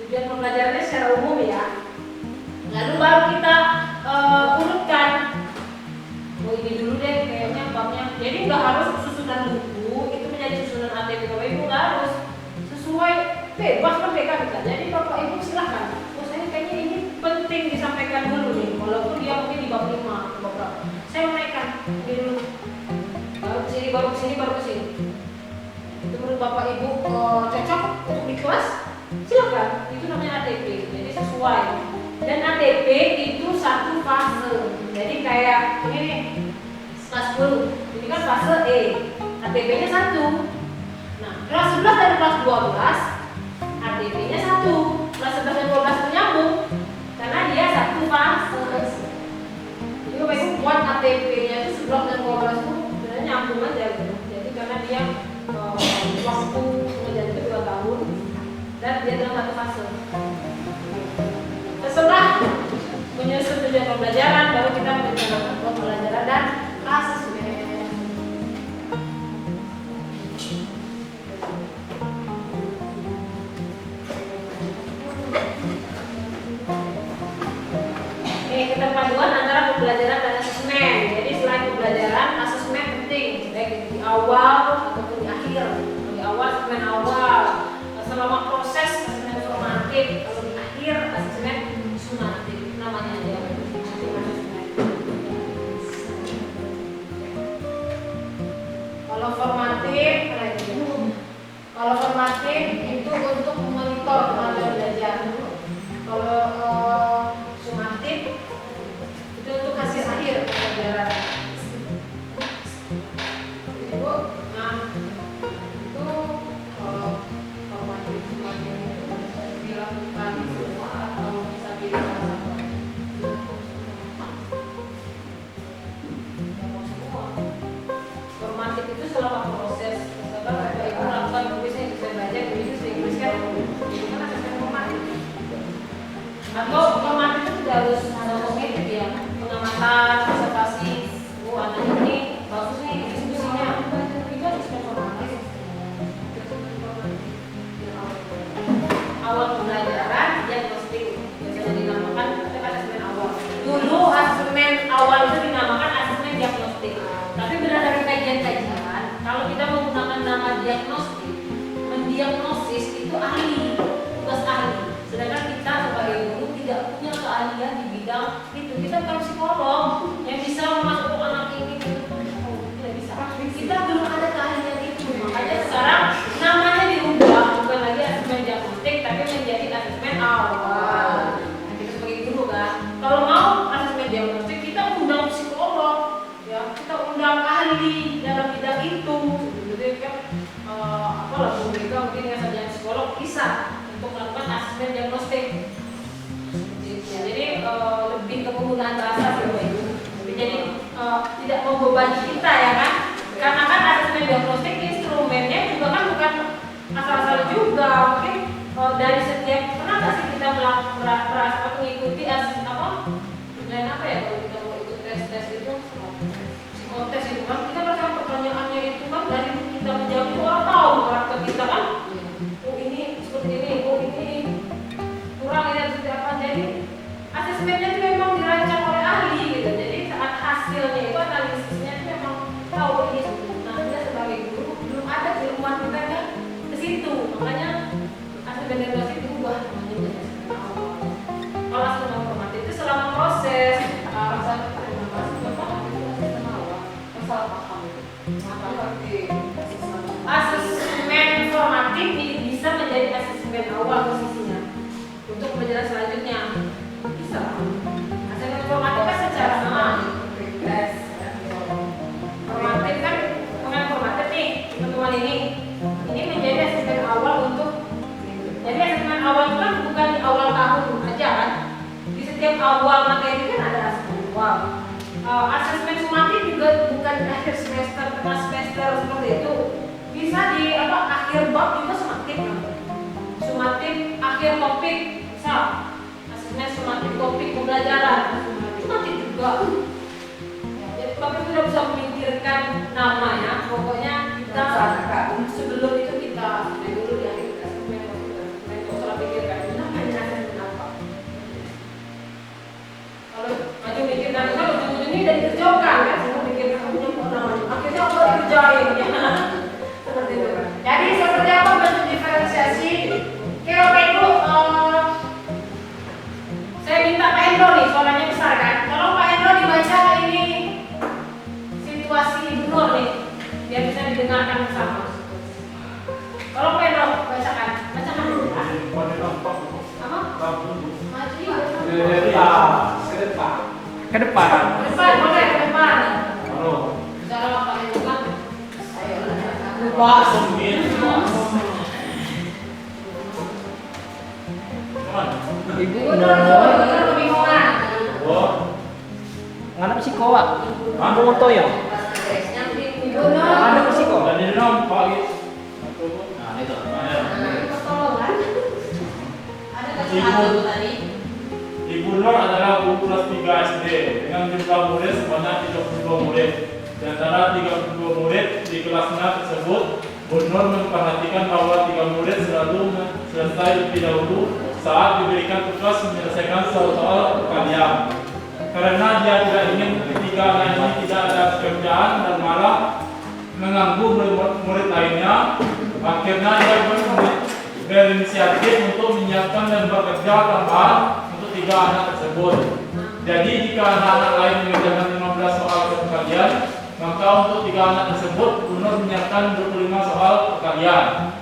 Speaker 3: Tujuan pembelajarannya secara umum ya. Lalu baru kita urutkan. Oh ini dulu deh kayaknya babnya. Jadi nggak harus susunan buku itu menjadi susunan ATP. Bapak Ibu nggak harus sesuai bebas merdeka kita. Jadi Bapak Ibu silahkan. Oh saya kayaknya ini penting disampaikan dulu nih. Walaupun dia mungkin di bab 5 atau bab berapa. Saya menaikkan ini dulu. Baru kesini. Itu menurut Bapak Ibu cocok untuk di kelas. Silakan, itu namanya ATP, jadi sesuai. Dan ATP itu satu fase. Jadi kayak ini nih, kelas 10. Ini kan fase E. ATP-nya 1. Nah, kelas 11 dan kelas 12 ATP-nya 1. Kelas 11 dan 12 menyambung karena dia satu fase. Jadi Bapak Ibu buat ATP-nya itu 11 dan 12 itu sebenarnya nyambung aja gitu. Jadi karena dia waktu menjadi 2 tahun dan dia dalam satu fase. Setelah menyusun tujuan pembelajaran, baru kita merencanakan pembelajaran dan asesmen. Ini keterpaduan antara pembelajaran dan asesmen. Jadi selain pembelajaran, asesmen penting, baik di awal ataupun di akhir. Di awal asesmen awal. Selama proses asesmen formatif, kalau di akhir asesmen sumatif namanya aja. Kalau formatif itu untuk memonitor kemampuan belajar. Kalau bukan psikolog yang bisa memasukkan anak ini. Tidak bisa. Kita belum ada keahlian itu. Makanya sekarang namanya diubah, bukan lagi asesmen diagnostik, tapi menjadi asesmen awal. Nah, kita sebagai guru kan, kalau mau asesmen diagnostik kita undang psikolog, ya kita undang ahli dalam bidang itu. Jadi kan apalah mereka mungkin yang sarjana psikolog bisa untuk melakukan asesmen diagnostik. Jadi lebih ke penggunaan bahasa itu. Jadi tidak membebani kita ya kan? Karena kan asesmen diagnostik instrumennya juga kan bukan asal-asal juga. Mungkin dari setiap pernah nggak sih kita mengikuti nilai apa ya kalau kita mau ikut tes itu psikotes itu kan kita kan pertanyaannya itu kan dari kita menjawab itu orang tahu karakter kita kan. Oh ini seperti ini, oh ini kurang ini seperti apa. Jadi asesmennya itu memang dirancang oleh ahli gitu. Jadi saat hasilnya itu analisisnya itu memang tahu ini. Nah kita sebagai guru belum ada keilmuan kita kan ke situ. Makanya asesmen diagnostik diubah namanya menjadi asesmen awal. Kalau asesmen formatif itu selama proses asesmen formatif bisa menjadi asesmen awal posisinya untuk pembelajaran selanjutnya. Bisa. Asesmen formatif kan secara formatif kan dengan formatif nih teman-teman ini menjadi asesmen awal untuk. Jadi asesmen awal itu kan bukan di awal tahun aja kan. Di setiap awal materi kan ada asesmen awal. Asesmen sumatif juga bukan di akhir semester, tengah semester seperti itu. Bisa di akhir bab juga sumatif kan. Sumatif akhir topik bisa. Asesmen sumatif topik pembelajaran sumatif juga. Jadi tapi sudah bisa memikirkan namanya. Pokoknya kita sebelum itu kita dulu di akhir asesmen itu salah pikirkan namanya asesmen apa. Kalau maju mikirkan kan ujung-ujungnya udah dikerjakan kan, semua mikirkan punya namanya. Akhirnya apa dikerjain ya. Seperti itu. Jadi seperti apa bentuk diferensiasi? Oke Bapak Ibu, saya minta Pak Endro nih, soalnya besar kan. Kalau Pak Endro dibaca ini situasi gubernur nih, biar bisa didengarkan bersama. Kalau Pak Endro bacakan dulu ya. Apa? Maju
Speaker 2: Ke depan.
Speaker 4: Ke depan.
Speaker 3: Boleh ke depan.
Speaker 2: Halo.
Speaker 3: Bicara Pak Endro kan.
Speaker 4: Lupa sembilan. Ibu
Speaker 3: Gubernur kebingungan.
Speaker 4: nganap psikoa. Mau toyo.
Speaker 3: Gubernur.
Speaker 4: Ada psiko.
Speaker 2: Dan ini nom Pak.
Speaker 5: Nah, itu.
Speaker 3: Pertolongan. Ada kesempatan tadi.
Speaker 6: Ibu Nur adalah guru kelas 3 SD dengan jumlah murid sebanyak 32 murid. Di antara 32 murid di kelasnya tersebut, Bu Nur memperhatikan bahwa 3 murid selalu selesai lebih dahulu saat diberikan tugas menyelesaikan soal kalian. Karena dia tidak ingin ketiga anak ini tidak ada pekerjaan dan malah mengganggu murid lainnya, akhirnya dia berinisiatif untuk menyiapkan dan bekerja tambahan untuk 3 anak tersebut. Jadi jika anak-anak lain mengerjakan 15 soal perkalian, maka untuk 3 anak tersebut Nur menyiapkan 25 soal perkalian.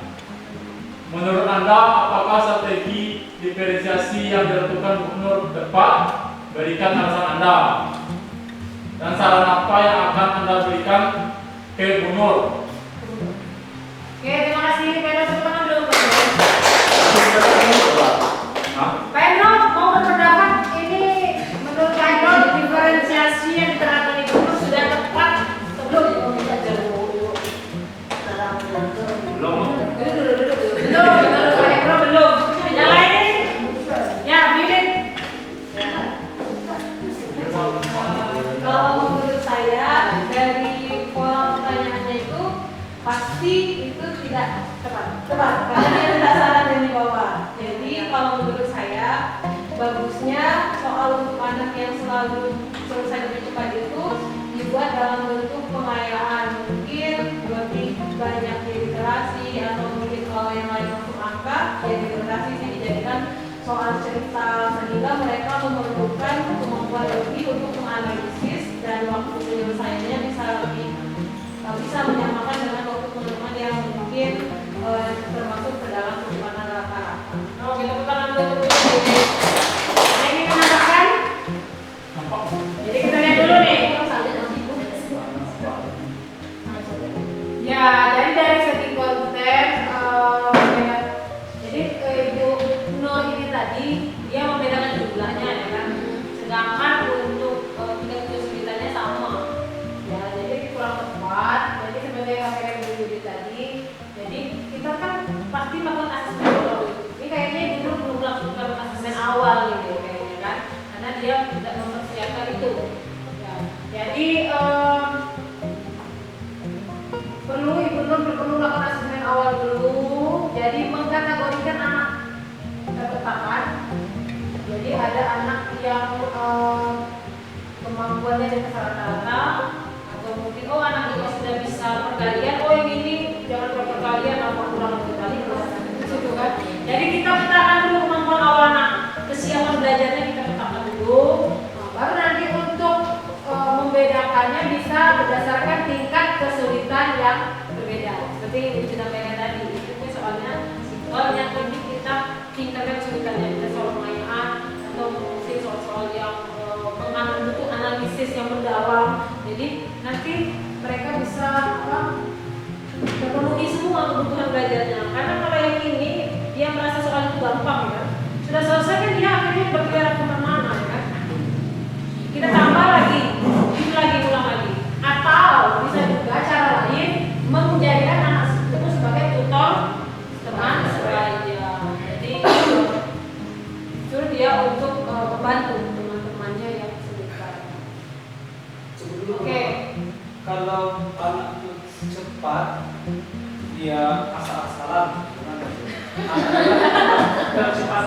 Speaker 6: Menurut Anda, apakah strategi diferensiasi yang dilakukan Bu Nur tepat? Berikan alasan Anda. Dan saran apa yang akan Anda berikan ke Bu Nur?
Speaker 3: Oke, terima kasih. Pak Endro sebentar dulu. Pak Endro mau berpendapat ini menurut Pak Endro diferensiasi yang diterapkan itu sudah tepat atau belum?
Speaker 6: Belum.
Speaker 3: Belum, Pak Endro belum. Yang lain? Ya, Bibit. Kalau menurut saya dari pola pertanyaannya itu pasti itu tidak tepat karena dia berdasarkan dari bawah. Jadi kalau menurut saya bagusnya soal untuk anak yang selalu selesai lebih cepat itu dibuat dalam bentuk pengayaan, mungkin lebih banyak literasi atau mungkin kalau yang lain langsung angka ya literasi sih dijadikan soal cerita, sehingga mereka memerlukan kemampuan lebih untuk menganalisis dan waktu penyelesaiannya bisa menyamakan dengan waktu teman-teman yang mungkin termasuk ke dalam kehidupan rata-rata. Kalau kita tangan dulu, ada yang ingin menambahkan? Jadi kita lihat dulu nih. Ya, jadi dari segi konten, jadi Ibu Nur ini tadi dia membedakan jumlahnya ya kan, sedangkan untuk tingkat kesulitannya sama. Ya, jadi kurang tepat. Jadi sebagai yang dulu tadi, jadi kita kan pasti melakukan asesmen dulu. Ini kayaknya Ibu Nur belum melakukan asesmen awal gitu kayaknya kan, karena dia tidak mempersiapkan itu. Ya, jadi perlu melakukan asesmen awal dulu. Jadi mengkategorikan anak terpetakan. Jadi ada anak yang kemampuannya di atas rata-rata, atau mungkin anak itu sudah bisa perkalian, yang ini jangan perkalian apa kurang sekali gitu kan. Jadi kita petakan dulu kemampuan awal anak, kesiapan belajarnya kita petakan dulu. Baru nanti untuk membedakannya bisa berdasarkan tingkat kesulitan yang berbeda. Seperti yang disampaikan tadi, itu soalnya yang lebih kita tingkatkan kesulitannya, kita soal pengayaan atau mungkin soal-soal yang butuh analisis yang mendalam. Jadi nanti mereka bisa terpenuhi semua kebutuhan belajarnya. Karena kalau yang ini dia merasa soal itu gampang ya, sudah selesai kan dia akhirnya berkeliaran kemana-mana ya kan. Kita tambah lagi, ulang lagi. Atau bisa juga cara lain menjadikan anak itu sebagai tutor teman sebaya. Jadi suruh dia untuk membantu teman-temannya yang kesulitan. Oke.
Speaker 2: Kalau anak itu cepat, dia asal-asalan. Kalau cepat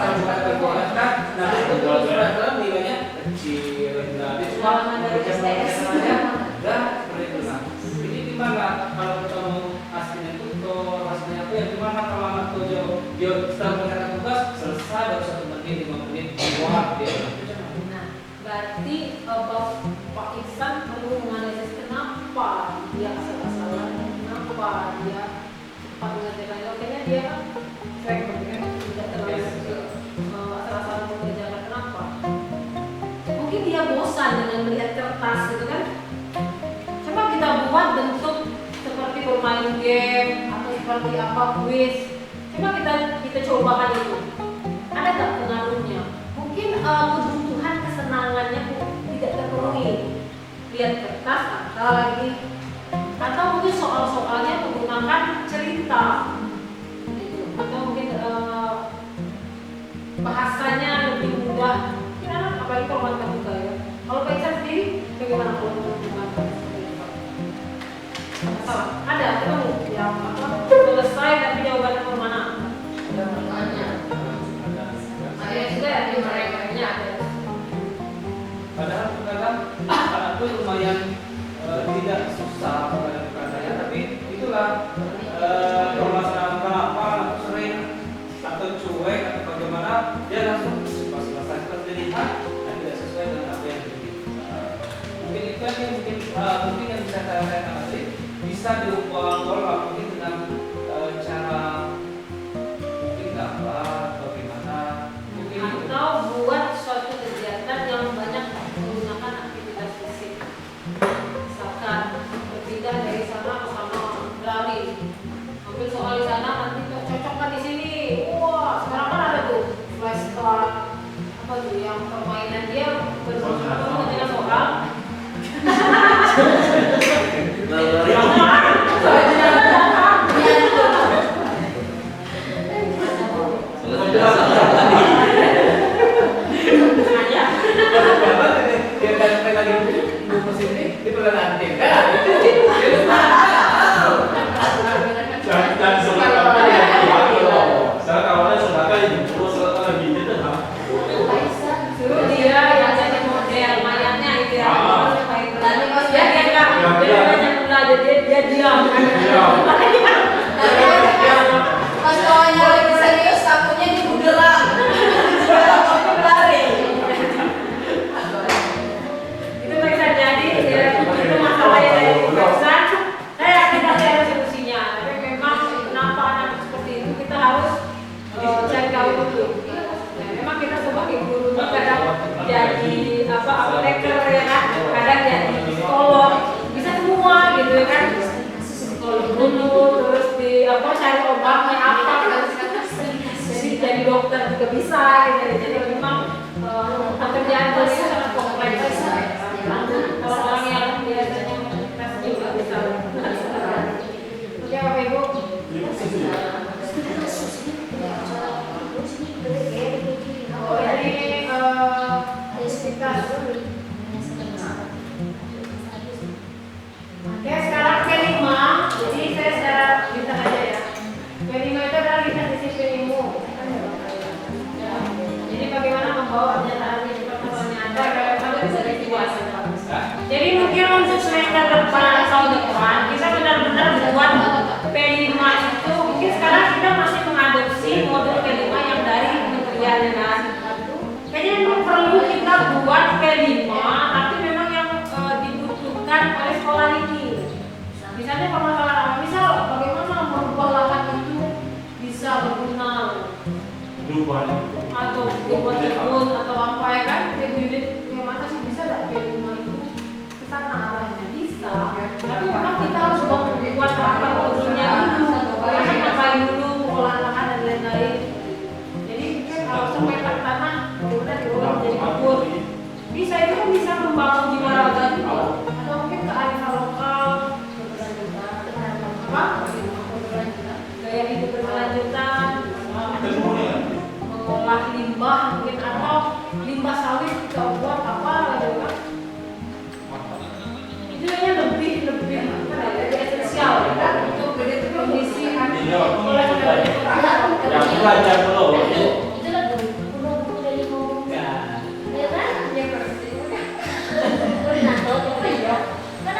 Speaker 2: kan, nah itu dalam nilainya kecil, nah dia cuma kerja-kerjanya dan seperti itu. Nah, ini gimana kalau ketemu hasilnya tutor, hasilnya apa ya? Gimana kalau anak tuh dia setelah mengerjakan tugas selesai dalam 1 menit, 5 menit, buat dia.
Speaker 3: Nah, berarti Pak Iksan perlu menganalisis kenapa dia asal-asalan, kenapa dia cepat mengerjakan. Kayaknya dia kan sering berpikir tidak terlalu asal-asalan mengerjakan. Kenapa? Mungkin dia bosan dengan melihat kertas gitu kan. Coba kita buat bentuk seperti bermain game atau seperti apa kuis. Coba kita cobakan itu. Ada tak pengaruhnya? Mungkin kebutuhan kesenangannya tidak terpenuhi. Lihat kertas atau mungkin soal-soalnya menggunakan cerita, gitu. Atau mungkin bahasanya lebih mudah. Karena apalagi kalau matematika juga ya. Kalau Pak Iksan sendiri bagaimana kalau menggunakan masalah? Ada ketemu yang selesai tapi jawabannya kemana?
Speaker 1: Jawabannya. Saya juga ya di mereka ada.
Speaker 2: Padahal kadang anak itu lumayan tidak susah kadang-kadang, tapi itulah permasalahan kenapa anak sering atau cuek atau bagaimana dia langsung pas selesai dilihat dan tidak sesuai dengan apa yang diinginkan. Mungkin itu yang mungkin yang bisa saya katakan tadi bisa diubah mungkin dengan cara mungkin gambar bagaimana mungkin
Speaker 3: Atau buat suatu kegiatan yang banyak menggunakan aktivitas fisik. Misalkan berpindah dari sana ke sana, berlari, ambil soal di sana nanti cocokkan di sini. Wah, sekarang kan ada tuh flashcard, apa tuh yang permainan dia berbentuk soal.
Speaker 6: Dan surat apa ya? Sekarang awalnya surat lagi gitu,
Speaker 3: Suruh dia yang jadi model, lumayan dulu. Nah, memang kita sebagai guru ini kadang jadi apoteker ya kan, kadang jadi psikolog, bisa semua gitu ya kan. Psikolog dulu, terus di cari obatnya apa, jadi dokter juga bisa gitu. Jadi memang pekerjaan beliau sangat kompleks. Orang-orang yang biasanya stres juga bisa. Oke Bapak Ibu. Oh ini kita. Oke sekarang P5. Jadi saya secara bisa aja ya. P5 itu adalah kita disiplin ilmu. Jadi bagaimana membawa pernyataan yang pertemuannya ada kalau bisa dikuasai. Jadi mungkin untuk semester depan atau depan kita benar-benar buat P5 itu mungkin sekarang kita masih mengadopsi modul P5 yang dari kementerian kan. Kayaknya memang perlu kita buat P5 tapi memang yang dibutuhkan oleh sekolah ini. Misalnya permasalahan apa? Misal bagaimana merubah lahan itu bisa berguna atau dibuat kebun atau apa ya kan? Unit yang mana sih bisa nggak P5 itu kesana arahnya bisa. Tapi memang kita harus buat apa modulnya dulu, bagaimana ngapain dulu pengolahan lahan dan lain-lain. Jadi mungkin kalau sampai ke tanah kemudian diolah menjadi kebun, bisa itu kan bisa membangun jiwa raga juga, atau mungkin kearifan lokal, apa? Gaya hidup berkelanjutan, mengolah limbah mungkin atau limbah sawit kita buat apa gitu kan? Itu kayaknya lebih esensial ya untuk kondisi
Speaker 6: yang belajar belum.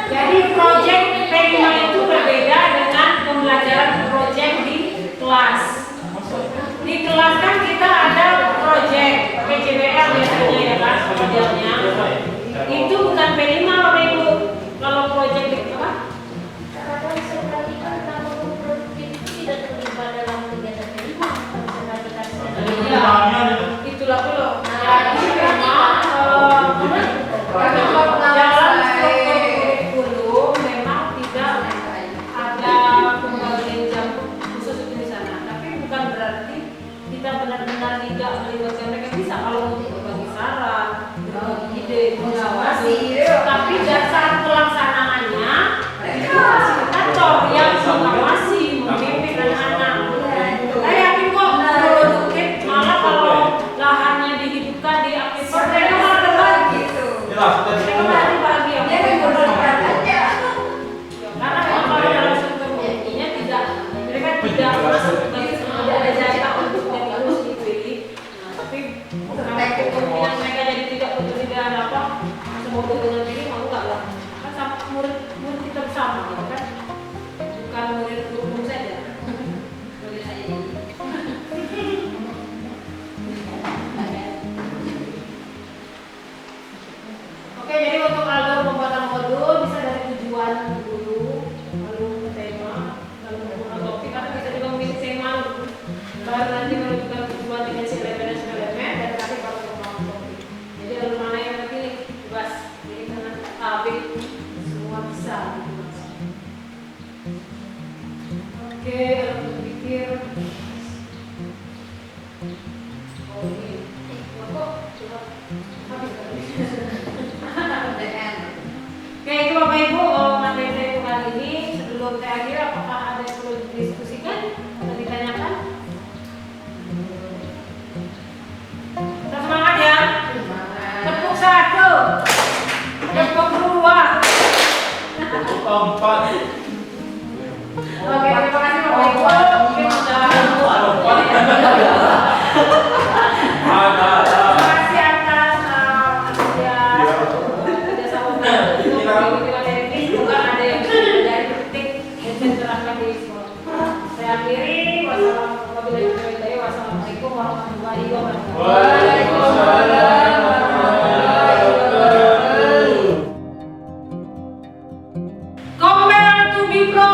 Speaker 3: Jadi proyek P5 itu berbeda dengan pembelajaran proyek di kelas. Di kelas kan kita ada proyek PJBL biasanya ya kan modelnya. Itu bukan P5 Bapak Ibu. Kalau proyek di apa? Itulah dulu. Jadi memang dalam struktur kurikulum memang tidak ada pembagian jam khusus di sana. Tapi bukan berarti kita benar-benar tidak melibatkan mereka, bisa kalau untuk berbagi saran, berbagi ide, mengawasi. Tapi dasar pelaksanaannya itu fasilitator yang mengawasi, membimbing anak-anak. Saya yakin kok produktif, malah kalau lahannya dihidupkan, diaktifkan, mereka malah berbagi. Mereka malah dibagi. Karena memang kalau dalam struktur kurikulumnya tidak, mereka tidak masuk tidak ada jatah untuk jadi harus dipilih. Nah, tapi karena kemudian mereka jadi tidak ada apa, semoga dengan ini mau nggak lah. Kan sama murid kita bersama, gitu kan? Bukan murid umum saja. Murid saja ini. Oke, jadi untuk alur pembuatan modul bisa dari tujuan dulu, lalu ke tema, lalu ke topik, atau bisa juga memilih tema, baru nanti menentukan tujuan dengan elemen dan elemen, dan nanti baru membangun topik. Jadi alur mana yang terpilih bebas, jadi karena A, B semua bisa. Oke, lalu berpikir. Oh ini, kok coba habis tadi. Oke, itu Bapak Ibu materi saya kali ini. Sebelum saya akhiri, apakah ada yang perlu didiskusikan atau ditanyakan? Kita semangat ya. Tepuk 1, tepuk 2,
Speaker 6: Untuk 4.
Speaker 3: Oke, terima kasih Bapak Ibu. Mungkin sudah terima kasih atas kerjasama ini. Semoga ada yang dari kritik dan tercerahkan di sekolah. Saya akhiri. Wassalamualaikum warahmatullahi wabarakatuh.
Speaker 6: Waalaikumsalam warahmatullahi wabarakatuh.
Speaker 3: Compare to be pro.